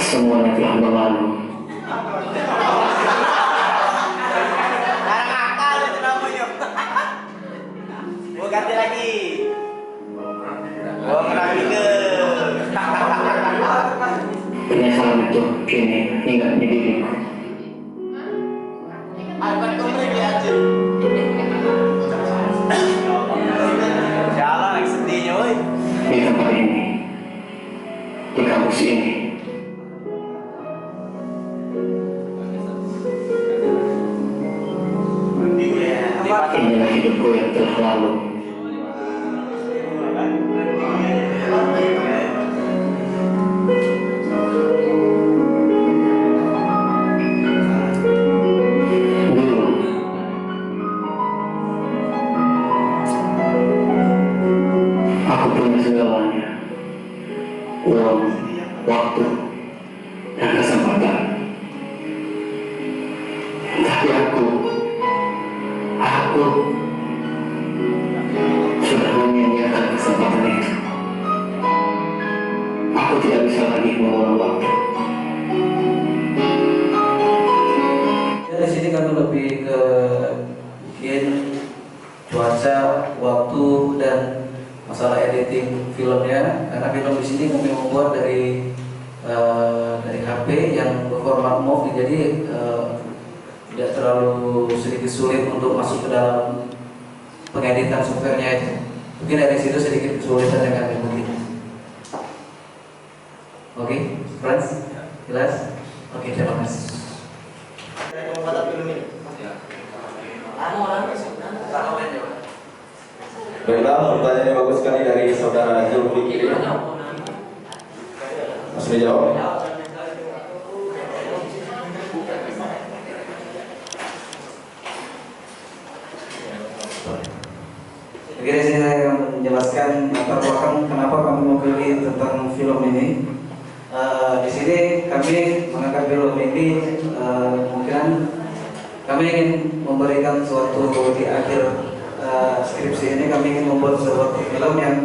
Semuanya telah berlalu. Ganti lagi. Penyesalan itu kini hingga di diriku. Jalan lagi sedihnya, woi. Di tempat ini, di kampus ini, inilah hidupku yang telah lalu. Dulu, aku punya segalanya. Uang, waktu, dan kesempatan. Tapi aku sudah menyia-nyiakan kesempatan itu. Aku tidak bisa lagi mengulang waktu. Di sini kami lebih ke mungkin cuaca, waktu, dan masalah editing filmnya. Karena film di sini kami membuat dari HP yang berformat MOV, jadi tidak terlalu sedikit sulit untuk masuk ke dalam pengeditan softwarenya itu. Mungkin dari situ sedikit kesulitan yang kami miliki. Oke, friends, jelas? Oke, terima kasih. Baiklah, pertanyaannya bagus sekali dari saudara Zulfikri. Langsung dijawab. Oke, di sini saya akan menjelaskan latar belakang kenapa kami memilih tentang film ini. Di sini kami mengangkat film ini kemungkinan kami ingin memberikan suatu di akhir skripsi ini kami ingin membuat suatu film yang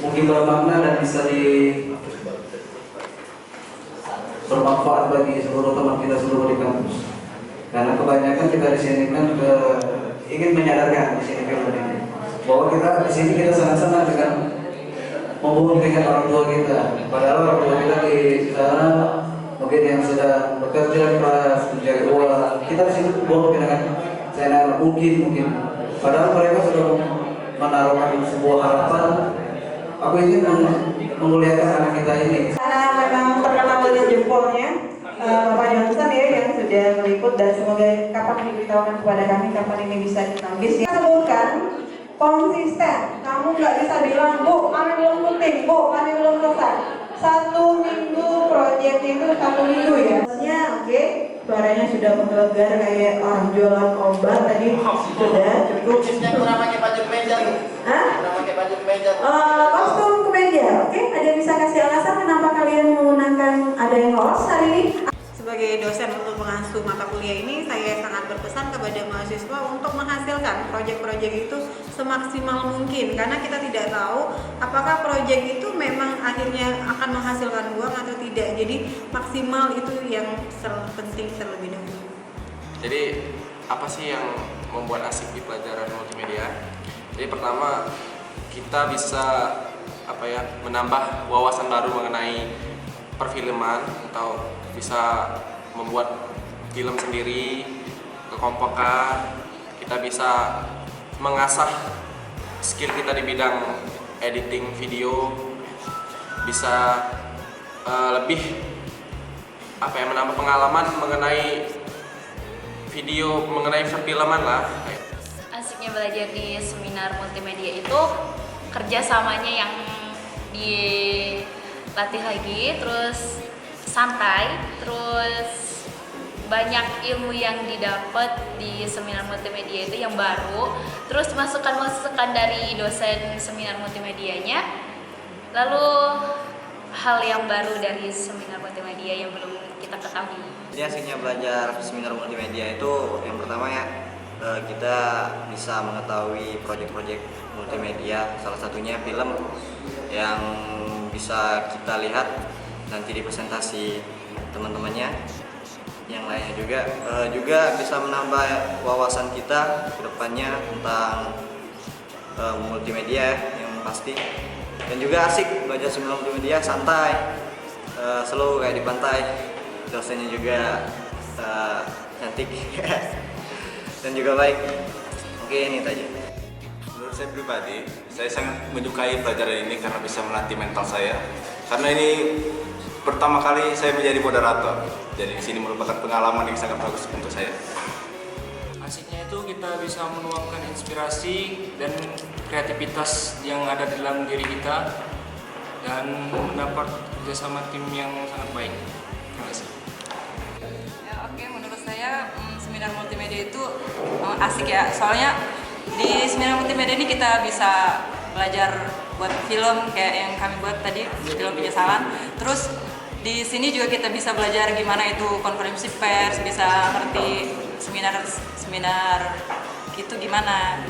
mungkin bermakna dan bisa bermanfaat bagi seluruh teman kita seluruh di kampus. Karena kebanyakan kita di sini kan ingin menyadarkan di sini film ini bahwa kita di sini kita sangat-sangat dengan menghubungkan orang tua kita. Padahal orang tua kita di sana mungkin yang sedang bekerja keras mencari uang. Kita di sini bohong dengan saya mungkin. Padahal mereka sudah menaruhkan sebuah harapan. Aku ingin memuliakan anak kita ini. Karena memang terkenal dengan jempolnya, Pak Johnson ya yang sudah meliput, dan semoga kapan diberitahukan kepada kami kapan ini bisa ditangkis. Kita sebutkan konsisten. Kamu nggak bisa bilang, Bu, kami belum syuting, Bu, kami belum selesai. 1 minggu proyeknya itu 1 minggu ya. Maksudnya oke, suaranya sudah menggelegar kayak orang jualan obat tadi. Sudah cukup. Kurang pakai baju kemeja tuh. Hah? Kurang pakai baju kemeja. Kostum kemeja, oke? Ada yang bisa kasih alasan kenapa kalian menggunakan ada yang lolos hari ini? Sebagai dosen untuk mengasuh mata kuliah ini, saya sangat berpesan kepada mahasiswa untuk menghasilkan proyek-proyek itu semaksimal mungkin, karena kita tidak tahu apakah proyek itu memang akhirnya akan menghasilkan uang atau tidak. Jadi maksimal itu yang penting terlebih dahulu. Jadi apa sih yang membuat asik di pelajaran multimedia? Jadi pertama, kita bisa menambah wawasan baru mengenai perfilman, atau bisa membuat film sendiri, kekompakan. Kita bisa mengasah skill kita di bidang editing video, bisa lebih menambah pengalaman mengenai video, mengenai perfilman lah. Asiknya belajar di seminar multimedia itu kerjasamanya yang dilatih lagi, terus santai, terus banyak ilmu yang didapat di seminar multimedia itu yang baru, terus masukan-masukan dari dosen seminar multimedianya, lalu hal yang baru dari seminar multimedia yang belum kita ketahui. Jadi asiknya belajar seminar multimedia itu yang pertama ya, kita bisa mengetahui proyek-proyek multimedia, salah satunya film yang bisa kita lihat nanti di presentasi teman-temannya. Yang lainnya juga bisa menambah wawasan kita ke depannya tentang multimedia yang pasti. Dan juga asik belajar seminar multimedia, santai, slow kayak di pantai. Dosennya juga cantik dan juga baik. Oke, ini aja. Menurut saya pribadi, saya sangat menyukai pelajaran ini karena bisa melatih mental saya. Karena ini pertama kali saya menjadi moderator. Jadi di sini merupakan pengalaman yang sangat bagus untuk saya. Asiknya itu kita bisa menuangkan inspirasi dan kreativitas yang ada di dalam diri kita dan mendapat kerjasama tim yang sangat baik. Terima kasih. Ya, oke, menurut saya seminar multimedia itu asik ya. Soalnya di seminar multimedia ini kita bisa belajar buat film kayak yang kami buat tadi, film penyesalan. Terus di sini juga kita bisa belajar gimana itu konferensi pers, bisa ngerti seminar gitu gimana.